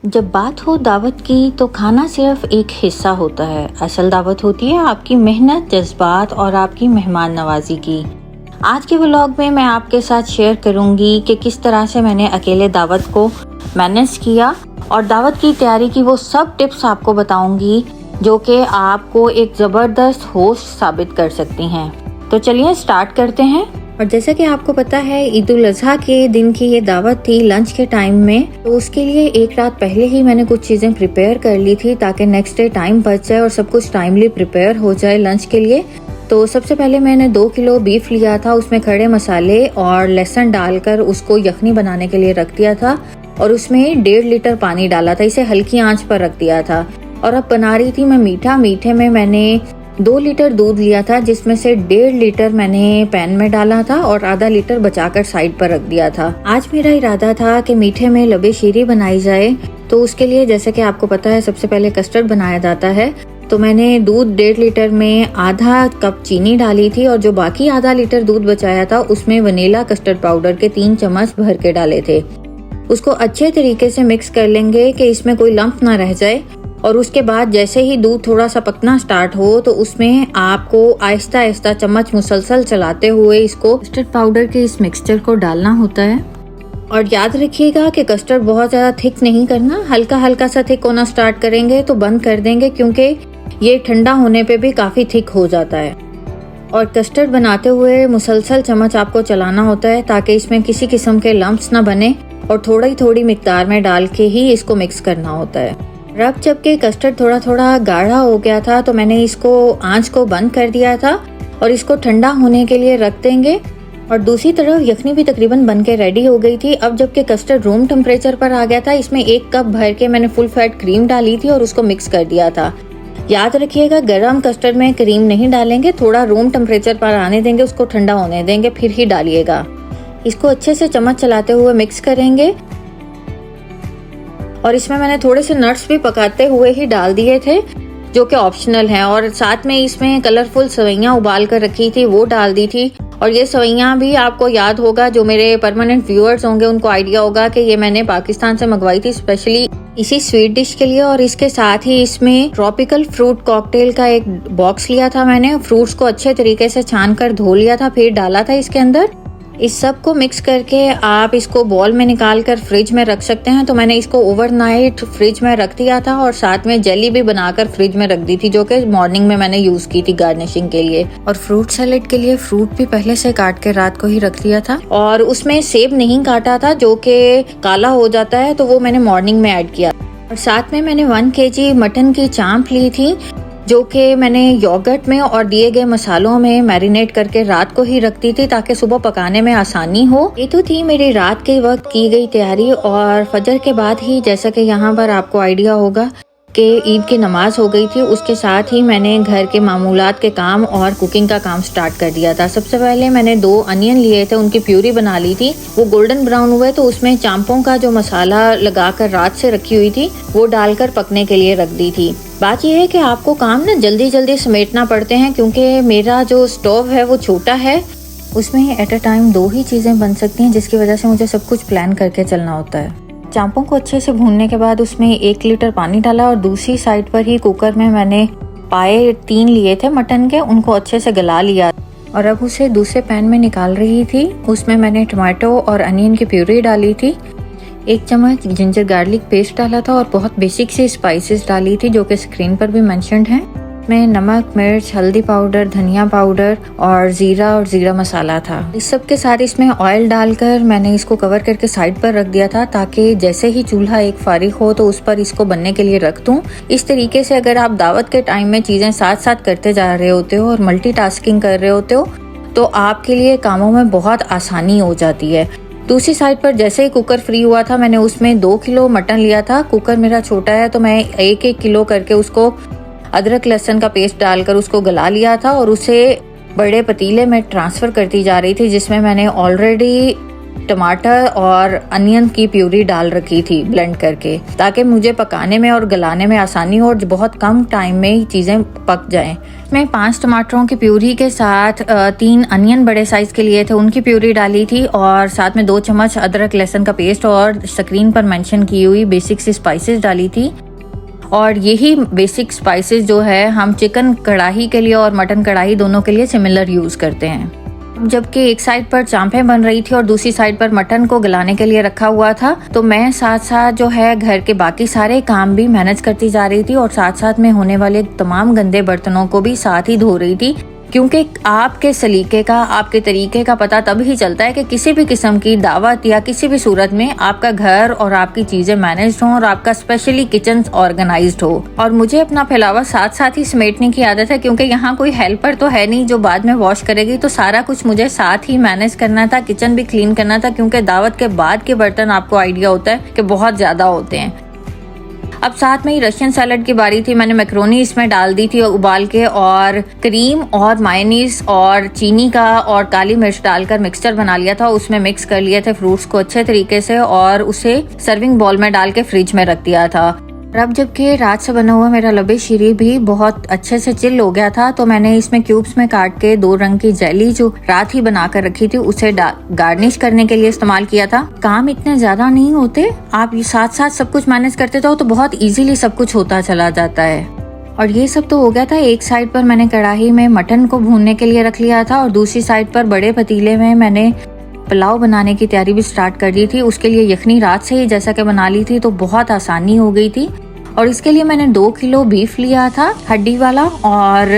जब बात हो दावत की तो खाना सिर्फ एक हिस्सा होता है। असल दावत होती है आपकी मेहनत, जज्बात और आपकी मेहमान नवाजी की। आज के व्लॉग में मैं आपके साथ शेयर करूंगी कि किस तरह से मैंने अकेले दावत को मैनेज किया और दावत की तैयारी की वो सब टिप्स आपको बताऊंगी जो कि आपको एक ज़बरदस्त होस्ट साबित कर सकती हैं। तो चलिए स्टार्ट करते हैं। और जैसा कि आपको पता है, ईद उल अज़हा के दिन की ये दावत थी लंच के टाइम में, तो उसके लिए एक रात पहले ही मैंने कुछ चीज़ें प्रिपेयर कर ली थी ताकि नेक्स्ट डे टाइम बच जाए और सब कुछ टाइमली प्रिपेयर हो जाए लंच के लिए। तो सबसे पहले मैंने 2 किलो बीफ लिया था, उसमें खड़े मसाले और लहसुन डालकर उसको यखनी बनाने के लिए रख दिया था और उसमें 1.5 लीटर पानी डाला था, इसे हल्की आंच पर रख दिया था। और अब बना रही थी मैं मीठा। मीठे में मैंने 2 लीटर दूध लिया था जिसमें से 1.5 लीटर मैंने पैन में डाला था और आधा लीटर बचाकर साइड पर रख दिया था। आज मेरा इरादा था कि मीठे में लबे शीरी बनाई जाए, तो उसके लिए जैसे कि आपको पता है सबसे पहले कस्टर्ड बनाया जाता है। तो मैंने दूध 1.5 लीटर में आधा कप चीनी डाली थी और जो बाकी आधा लीटर दूध बचाया था उसमें वनीला कस्टर्ड पाउडर के 3 चम्मच भर के डाले थे। उसको अच्छे तरीके से मिक्स कर लेंगे कि इसमें कोई लंप ना रह जाए। और उसके बाद जैसे ही दूध थोड़ा सा पकना स्टार्ट हो तो उसमें आपको आहिस्ता आहिस्ता चम्मच मुसलसल चलाते हुए इसको कस्टर्ड पाउडर के इस मिक्सचर को डालना होता है। और याद रखिएगा कि कस्टर्ड बहुत ज़्यादा थिक नहीं करना, हल्का हल्का सा थिक होना स्टार्ट करेंगे तो बंद कर देंगे, क्योंकि ये ठंडा होने पे भी काफ़ी थिक हो जाता है। और कस्टर्ड बनाते हुए मुसलसल चम्मच आपको चलाना होता है ताकि इसमें किसी किस्म के लम्प्स ना बने, और थोड़ी थोड़ी मिकदार में डाल के ही इसको मिक्स करना होता है। रब जबकि कस्टर्ड थोड़ा थोड़ा गाढ़ा हो गया था तो मैंने इसको आंच को बंद कर दिया था और इसको ठंडा होने के लिए रख देंगे। और दूसरी तरफ यखनी भी तकरीबन बन के रेडी हो गई थी। अब जबकि कस्टर्ड रूम टेम्परेचर पर आ गया था, इसमें 1 कप भर के मैंने फुल फैट क्रीम डाली थी और उसको मिक्स कर दिया था। याद रखिएगा गर्म कस्टर्ड में क्रीम नहीं डालेंगे, थोड़ा रूम टेम्परेचर पर आने देंगे, उसको ठंडा होने देंगे फिर ही डालिएगा। इसको अच्छे से चम्मच चलाते हुए मिक्स करेंगे। और इसमें मैंने थोड़े से नट्स भी पकाते हुए ही डाल दिए थे जो कि ऑप्शनल हैं, और साथ में इसमें कलरफुल सवैयाँ उबाल कर रखी थी वो डाल दी थी। और ये सवैयाँ भी आपको याद होगा, जो मेरे परमानेंट व्यूअर्स होंगे उनको आइडिया होगा कि ये मैंने पाकिस्तान से मंगवाई थी स्पेशली इसी स्वीट डिश के लिए। और इसके साथ ही इसमें ट्रॉपिकल फ्रूट कॉकटेल का एक बॉक्स लिया था मैंने, फ्रूट्स को अच्छे तरीके से छान कर धो लिया था फिर डाला था इसके अंदर। इस सब को मिक्स करके आप इसको बॉल में निकाल कर फ्रिज में रख सकते हैं। तो मैंने इसको ओवरनाइट फ्रिज में रख दिया था और साथ में जेली भी बनाकर फ्रिज में रख दी थी जो कि मॉर्निंग में मैंने यूज की थी गार्निशिंग के लिए। और फ्रूट सैलेड के लिए फ्रूट भी पहले से काट के रात को ही रख दिया था, और उसमें सेब नहीं काटा था जो कि काला हो जाता है, तो वो मैंने मॉर्निंग में ऐड किया। और साथ में मैंने 1 kg मटन की चांप ली थी जो कि मैंने योगर्ट में और दिए गए मसालों में मैरिनेट करके रात को ही रखती थी ताकि सुबह पकाने में आसानी हो। ये तो थी मेरी रात के वक्त की गई तैयारी। और फजर के बाद ही, जैसा कि यहाँ पर आपको आइडिया होगा कि ईद की नमाज हो गई थी, उसके साथ ही मैंने घर के मामूलात के काम और कुकिंग का काम स्टार्ट कर दिया था। सबसे पहले मैंने 2 अनियन लिए थे, उनकी प्यूरी बना ली थी। वो गोल्डन ब्राउन हुए तो उसमें चांपों का जो मसाला लगाकर रात से रखी हुई थी वो डालकर पकने के लिए रख दी थी। बात यह है कि आपको काम ना जल्दी जल्दी समेटना पड़ते हैं, क्योंकि मेरा जो स्टोव है वो छोटा है, उसमें एट अ टाइम 2 ही चीज़ें बन सकती हैं, जिसकी वजह से मुझे सब कुछ प्लान करके चलना होता है। चांपों को अच्छे से भूनने के बाद उसमें 1 लीटर पानी डाला और दूसरी साइड पर ही कुकर में मैंने पाए 3 लिए थे मटन के, उनको अच्छे से गला लिया। और अब उसे दूसरे पैन में निकाल रही थी। उसमें मैंने टमाटो और अनियन की प्यूरी डाली थी, 1 चम्मच जिंजर गार्लिक पेस्ट डाला था और बहुत बेसिक सी स्पाइसेस डाली थी जो कि स्क्रीन पर भी मेंशन्ड हैं। में नमक, मिर्च, हल्दी पाउडर, धनिया पाउडर और जीरा मसाला था। इस सब के साथ इसमें ऑयल डालकर मैंने इसको कवर करके साइड पर रख दिया था ताकि जैसे ही चूल्हा एक फारिग हो तो उस पर इसको बनने के लिए रख दूं। इस तरीके से अगर आप दावत के टाइम में चीजें साथ साथ करते जा रहे होते हो और मल्टीटास्किंग कर रहे होते हो तो आपके लिए कामों में बहुत आसानी हो जाती है। दूसरी साइड पर जैसे ही कुकर फ्री हुआ था, मैंने उसमें 2 किलो मटन लिया था। कुकर मेरा छोटा है तो मैं 1-1 किलो करके उसको अदरक लहसुन का पेस्ट डालकर उसको गला लिया था और उसे बड़े पतीले में ट्रांसफ़र करती जा रही थी, जिसमें मैंने ऑलरेडी टमाटर और अनियन की प्यूरी डाल रखी थी ब्लेंड करके, ताकि मुझे पकाने में और गलाने में आसानी हो और बहुत कम टाइम में ही चीज़ें पक जाएं। मैं 5 टमाटरों की प्यूरी के साथ 3 अनियन बड़े साइज के लिए थे, उनकी प्यूरी डाली थी और साथ में 2 चम्मच अदरक लहसुन का पेस्ट और स्क्रीन पर मेंशन की हुई बेसिक सी स्पाइसेस डाली थी। और यही बेसिक स्पाइसेस जो है हम चिकन कढ़ाई के लिए और मटन कढ़ाई दोनों के लिए सिमिलर यूज़ करते हैं। जबकि एक साइड पर चांपें बन रही थी और दूसरी साइड पर मटन को गलाने के लिए रखा हुआ था, तो मैं साथ साथ जो है घर के बाकी सारे काम भी मैनेज करती जा रही थी और साथ साथ में होने वाले तमाम गंदे बर्तनों को भी साथ ही धो रही थी। क्योंकि आपके सलीके का, आपके तरीके का पता तब ही चलता है कि किसी भी किस्म की दावत या किसी भी सूरत में आपका घर और आपकी चीजें मैनेज्ड हों और आपका स्पेशली किचन ऑर्गेनाइज्ड हो। और मुझे अपना फैलावा साथ साथ ही समेटने की आदत है, क्योंकि यहाँ कोई हेल्पर तो है नहीं जो बाद में वॉश करेगी, तो सारा कुछ मुझे साथ ही मैनेज करना था, किचन भी क्लीन करना था, क्योंकि दावत के बाद के बर्तन आपको आइडिया होता है कि बहुत ज्यादा होते हैं। अब साथ में ही रशियन सैलड की बारी थी। मैंने मैक्रोनी इसमें डाल दी थी उबाल के, और क्रीम और मायोनीज और चीनी का और काली मिर्च डालकर मिक्सचर बना लिया था। उसमें मिक्स कर लिए थे फ्रूट्स को अच्छे तरीके से और उसे सर्विंग बॉल में डाल के फ्रिज में रख दिया था। अब जबकि रात से बना हुआ मेरा लबे शीरी भी बहुत अच्छे से चिल हो गया था, तो मैंने इसमें क्यूब्स में काट के 2 रंग की जेली जो रात ही बना कर रखी थी उसे गार्निश करने के लिए इस्तेमाल किया था। काम इतने ज्यादा नहीं होते, आप ये साथ साथ सब कुछ मैनेज करते जाओ तो बहुत इजीली सब कुछ होता चला जाता है। और ये सब तो हो गया था। एक साइड पर मैंने कढ़ाई में मटन को भूनने के लिए रख लिया था और दूसरी साइड पर बड़े पतीले में मैंने पुलाव बनाने की तैयारी भी स्टार्ट कर दी थी। उसके लिए यखनी रात से ही जैसा कि बना ली थी, तो बहुत आसानी हो गई थी। और इसके लिए मैंने 2 किलो बीफ लिया था हड्डी वाला और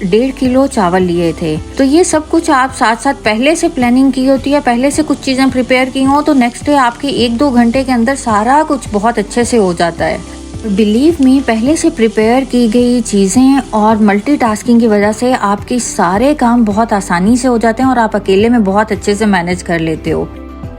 1.5 किलो चावल लिए थे। तो ये सब कुछ आप साथ साथ पहले से प्लानिंग की होती है, पहले से कुछ चीजें प्रिपेयर की हो, तो नेक्स्ट डे आपके 1-2 घंटे के अंदर सारा कुछ बहुत अच्छे से हो जाता है। बिलीव मी, पहले से प्रिपेयर की गई चीजें और मल्टीटास्किंग की वजह से आपके सारे काम बहुत आसानी से हो जाते हैं और आप अकेले में बहुत अच्छे से मैनेज कर लेते हो।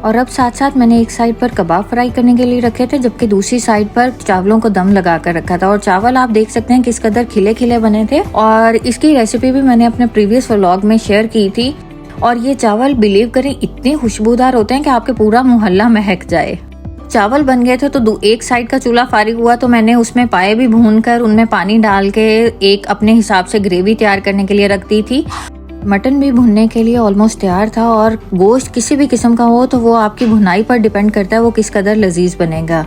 और अब साथ साथ मैंने एक साइड पर कबाब फ्राई करने के लिए रखे थे, जबकि दूसरी साइड पर चावलों को दम लगा कर रखा था। और चावल आप देख सकते हैं किस कदर खिले खिले बने थे, और इसकी रेसिपी भी मैंने अपने प्रीवियस व्लॉग में शेयर की थी। और ये चावल बिलीव करें इतने खुशबूदार होते हैं कि आपके पूरा मोहल्ला महक जाए। चावल बन गए थे तो एक साइड का चूल्हा फारिग हुआ, तो मैंने उसमें पाए भी भूनकर उनमें पानी डाल के एक अपने हिसाब से ग्रेवी तैयार करने के लिए रख दी थी। मटन भी भुनने के लिए ऑलमोस्ट तैयार था, और गोश्त किसी भी किस्म का हो तो वो आपकी भुनाई पर डिपेंड करता है वो किस कदर लजीज बनेगा।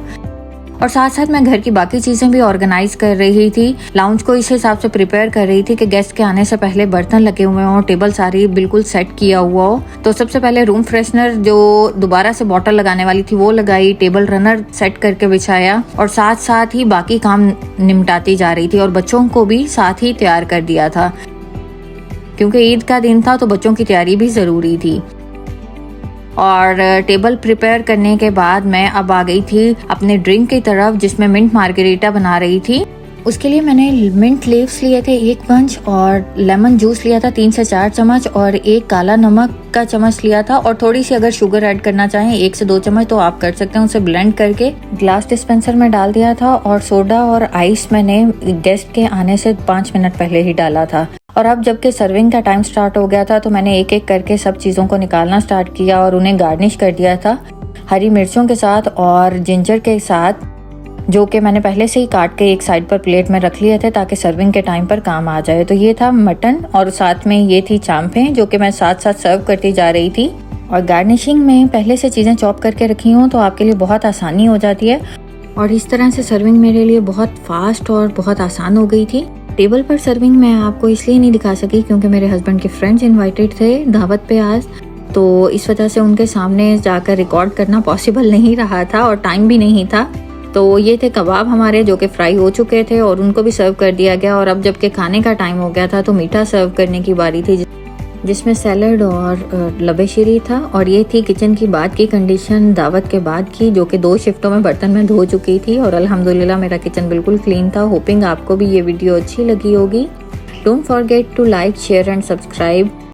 और साथ साथ मैं घर की बाकी चीजें भी ऑर्गेनाइज कर रही थी। लाउंज को इस हिसाब से प्रिपेयर कर रही थी कि गेस्ट के आने से पहले बर्तन लगे हुए हों, टेबल सारी बिल्कुल सेट किया हुआ हो। तो सबसे पहले रूम फ्रेशनर जो दोबारा से बॉटल लगाने वाली थी वो लगाई, टेबल रनर सेट करके बिछाया और साथ साथ ही बाकी काम निपटाती जा रही थी। और बच्चों को भी साथ ही तैयार कर दिया था, क्योंकि ईद का दिन था तो बच्चों की तैयारी भी जरूरी थी। और टेबल प्रिपेयर करने के बाद मैं अब आ गई थी अपने ड्रिंक की तरफ, जिसमें मिंट मार्गरीटा बना रही थी। उसके लिए मैंने मिंट लीव्स लिए थे 1 बंच, और लेमन जूस लिया था 3 से 4 चम्मच, और 1 काला नमक का चम्मच लिया था। और थोड़ी सी अगर शुगर ऐड करना चाहें 1 से 2 चम्मच तो आप कर सकते हैं। उसे ब्लेंड करके ग्लास डिस्पेंसर में डाल दिया था। और सोडा और आइस मैंने गेस्ट के आने से 5 मिनट पहले ही डाला था। और अब जबकि सर्विंग का टाइम स्टार्ट हो गया था तो मैंने एक एक करके सब चीज़ों को निकालना स्टार्ट किया और उन्हें गार्निश कर दिया था हरी मिर्चों के साथ और जिंजर के साथ, जो कि मैंने पहले से ही काट के एक साइड पर प्लेट में रख लिए थे ताकि सर्विंग के टाइम पर काम आ जाए। तो ये था मटन और साथ में ये थी चांपें, जो कि मैं साथ साथ सर्व करती जा रही थी। और गार्निशिंग में पहले से चीज़ें चॉप करके रखी हूँ तो आपके लिए बहुत आसानी हो जाती है। और इस तरह से सर्विंग मेरे लिए बहुत फास्ट और बहुत आसान हो गई थी। टेबल पर सर्विंग मैं आपको इसलिए नहीं दिखा सकी क्योंकि मेरे हस्बैंड के फ्रेंड्स इनवाइटेड थे दावत पे आज, तो इस वजह से उनके सामने जाकर रिकॉर्ड करना पॉसिबल नहीं रहा था और टाइम भी नहीं था। तो ये थे कबाब हमारे जो कि फ्राई हो चुके थे और उनको भी सर्व कर दिया गया। और अब जबकि खाने का टाइम हो गया था तो मीठा सर्व करने की बारी थी, जिसमें सैलड और लबे शीरी था। और ये थी किचन की बाद की कंडीशन दावत के बाद की, जो कि 2 शिफ्टों में बर्तन में धो चुकी थी और अल्हम्दुलिल्लाह मेरा किचन बिल्कुल क्लीन था। होपिंग आपको भी ये वीडियो अच्छी लगी होगी। Don't forget to like, share and subscribe.